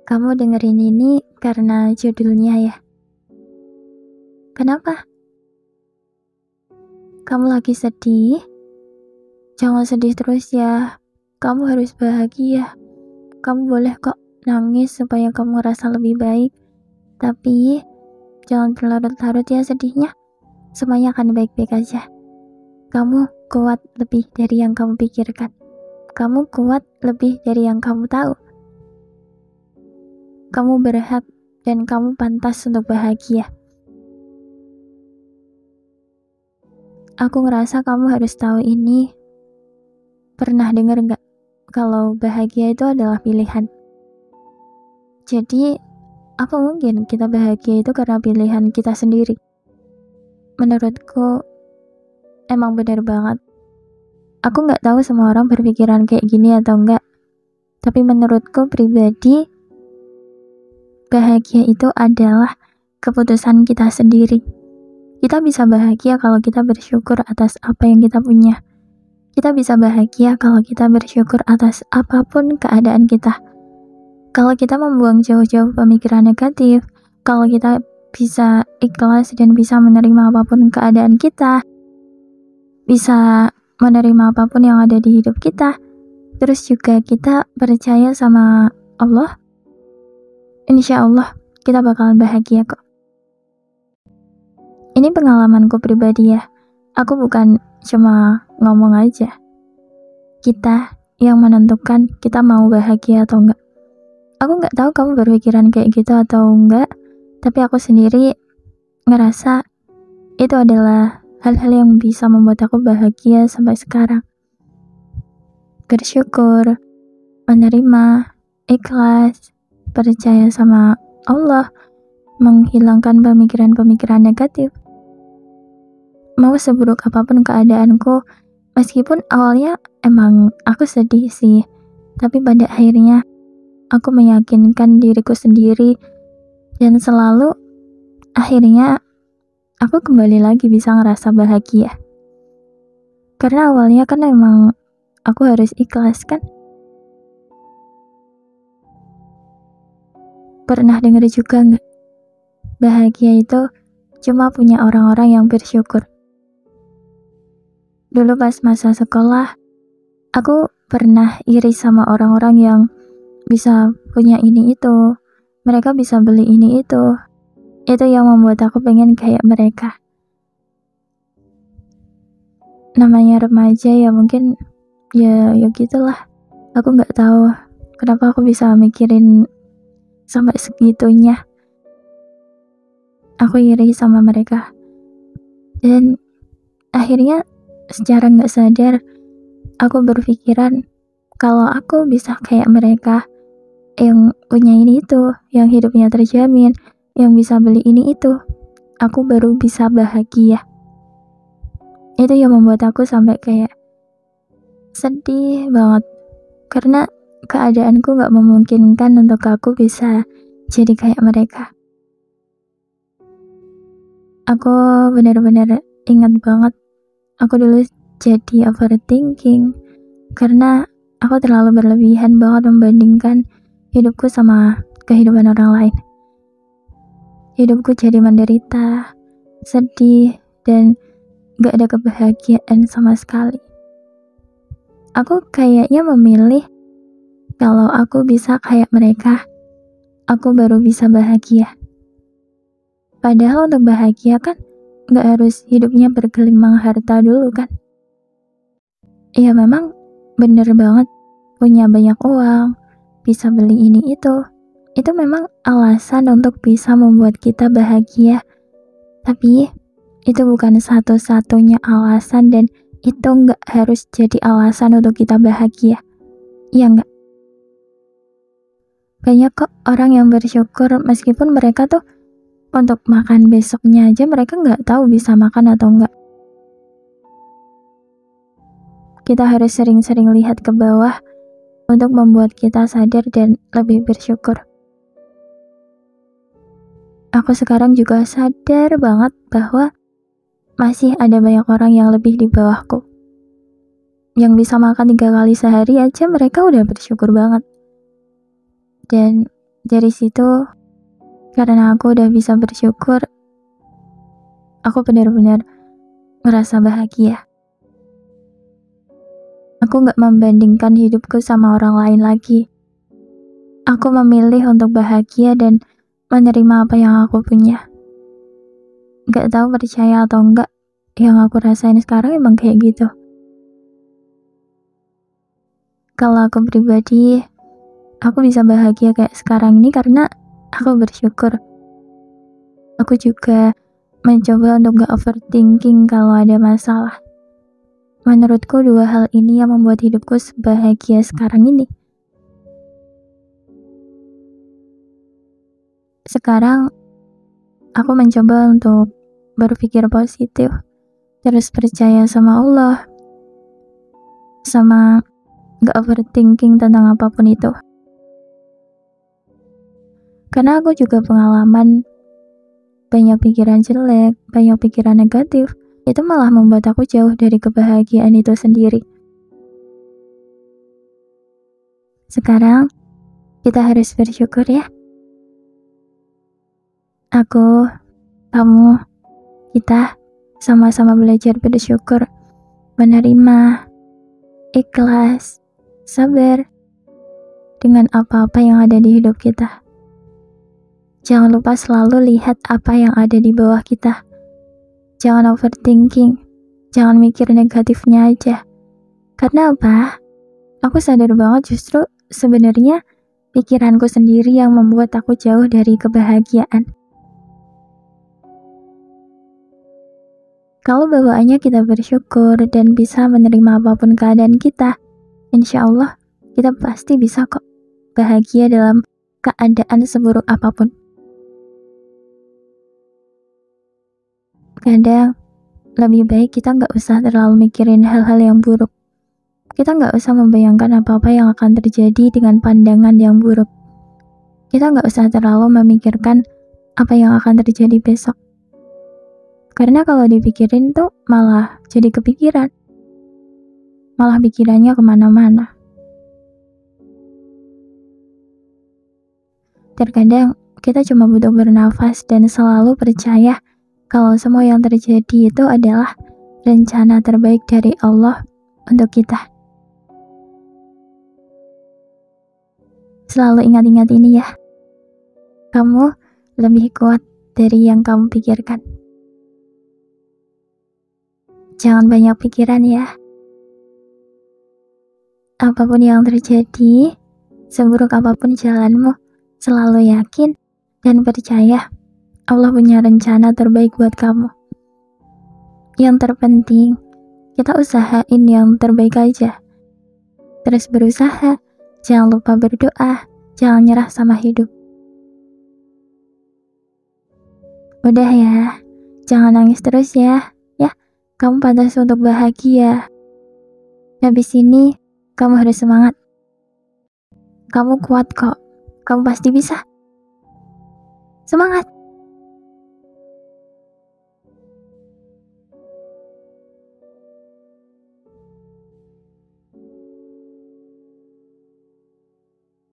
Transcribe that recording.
Kamu dengerin ini karena judulnya ya. Kenapa? Kamu lagi sedih? Jangan sedih terus ya. Kamu harus bahagia. Kamu boleh kok nangis supaya kamu ngerasa lebih baik. Tapi jangan berlarut-larut ya sedihnya. Semuanya akan baik-baik aja. Kamu kuat lebih dari yang kamu pikirkan. Kamu kuat lebih dari yang kamu tahu. Kamu berhak dan kamu pantas untuk bahagia. Aku ngerasa kamu harus tahu ini. Pernah dengar gak kalau bahagia itu adalah pilihan? Jadi, apa mungkin kita bahagia itu karena pilihan kita sendiri? Menurutku, emang benar banget. Aku gak tahu semua orang berpikiran kayak gini atau enggak. Tapi menurutku pribadi, bahagia itu adalah keputusan kita sendiri. Kita bisa bahagia kalau kita bersyukur atas apa yang kita punya. Kita bisa bahagia kalau kita bersyukur atas apapun keadaan kita. Kalau kita membuang jauh-jauh pemikiran negatif, kalau kita bisa ikhlas dan bisa menerima apapun keadaan kita, bisa menerima apapun yang ada di hidup kita, terus juga kita percaya sama Allah, insya Allah kita bakalan bahagia kok. Ini pengalamanku pribadi ya. Aku bukan cuma ngomong aja. Kita yang menentukan kita mau bahagia atau enggak. Aku nggak tahu kamu berpikiran kayak gitu atau enggak, tapi aku sendiri ngerasa itu adalah hal-hal yang bisa membuat aku bahagia sampai sekarang. Bersyukur, menerima, ikhlas, percaya sama Allah, menghilangkan pemikiran-pemikiran negatif. Mau seburuk apapun keadaanku, meskipun awalnya emang aku sedih sih, tapi pada akhirnya aku meyakinkan diriku sendiri dan selalu akhirnya aku kembali lagi bisa ngerasa bahagia. Karena awalnya kan emang aku harus ikhlas kan. Pernah dengar juga nggak? Bahagia itu cuma punya orang-orang yang bersyukur. Dulu pas masa sekolah, aku pernah iri sama orang-orang yang bisa punya ini itu. Mereka bisa beli ini itu. Itu yang membuat aku pengen kayak mereka. Namanya remaja ya mungkin ya gitulah. Aku nggak tahu kenapa aku bisa mikirin sampai segitunya. Aku iri sama mereka. Dan akhirnya secara nggak sadar aku berpikiran kalau aku bisa kayak mereka yang punya ini itu, yang hidupnya terjamin, yang bisa beli ini itu, aku baru bisa bahagia. Itu yang membuat aku sampai kayak sedih banget karena keadaanku gak memungkinkan untuk aku bisa jadi kayak mereka. Aku benar-benar ingat banget aku dulu jadi overthinking karena aku terlalu berlebihan banget membandingkan hidupku sama kehidupan orang lain. Hidupku jadi menderita, sedih, dan gak ada kebahagiaan sama sekali. Aku kayaknya memilih kalau aku bisa kayak mereka, aku baru bisa bahagia. Padahal untuk bahagia kan gak harus hidupnya bergelimang harta dulu kan. Iya memang bener banget punya banyak uang, bisa beli ini itu memang alasan untuk bisa membuat kita bahagia. Tapi itu bukan satu-satunya alasan dan itu nggak harus jadi alasan untuk kita bahagia. Iya nggak? Banyak kok orang yang bersyukur meskipun mereka tuh untuk makan besoknya aja mereka nggak tahu bisa makan atau enggak. Kita harus sering-sering lihat ke bawah untuk membuat kita sadar dan lebih bersyukur. Aku sekarang juga sadar banget bahwa masih ada banyak orang yang lebih di bawahku. Yang bisa makan 3 kali sehari aja mereka udah bersyukur banget. Dan Dari situ, karena aku udah bisa bersyukur, aku benar-benar merasa bahagia. Aku gak membandingkan hidupku sama orang lain lagi. Aku memilih untuk bahagia dan menerima apa yang aku punya. Gak tahu percaya atau enggak, yang aku rasain sekarang emang kayak gitu. Kalau aku pribadi, aku bisa bahagia kayak sekarang ini karena aku bersyukur. Aku juga mencoba untuk gak overthinking kalau ada masalah. Menurutku dua hal ini yang membuat hidupku sebahagia sekarang ini. Sekarang, aku mencoba untuk berpikir positif, terus percaya sama Allah, sama gak overthinking tentang apapun itu. Karena aku juga pengalaman banyak pikiran jelek, banyak pikiran negatif, itu malah membuat aku jauh dari kebahagiaan itu sendiri. Sekarang, kita harus bersyukur ya. Aku, kamu, kita sama-sama belajar bersyukur, menerima, ikhlas, sabar dengan apa-apa yang ada di hidup kita. Jangan lupa selalu lihat apa yang ada di bawah kita. Jangan overthinking, jangan mikir negatifnya aja. Karena apa? Aku sadar banget justru sebenarnya pikiranku sendiri yang membuat aku jauh dari kebahagiaan. Kalau bawaannya kita bersyukur dan bisa menerima apapun keadaan kita, insya Allah kita pasti bisa kok bahagia dalam keadaan seburuk apapun. Kadang lebih baik kita nggak usah terlalu mikirin hal-hal yang buruk. Kita nggak usah membayangkan apa-apa yang akan terjadi dengan pandangan yang buruk. Kita nggak usah terlalu memikirkan apa yang akan terjadi besok. Karena kalau dipikirin tuh malah jadi kepikiran. Malah pikirannya kemana-mana. Terkadang kita cuma butuh bernafas dan selalu percaya kalau semua yang terjadi itu adalah rencana terbaik dari Allah untuk kita. Selalu ingat-ingat ini ya. Kamu lebih kuat dari yang kamu pikirkan. Jangan banyak pikiran ya. Apapun yang terjadi, seburuk apapun jalanmu, selalu yakin dan percaya Allah punya rencana terbaik buat kamu. Yang terpenting, kita usahain yang terbaik aja. Terus berusaha, jangan lupa berdoa, jangan nyerah sama hidup. Udah ya, jangan nangis terus ya. Ya, kamu pantas untuk bahagia. Habis ini, kamu harus semangat. Kamu kuat kok, kamu pasti bisa. Semangat!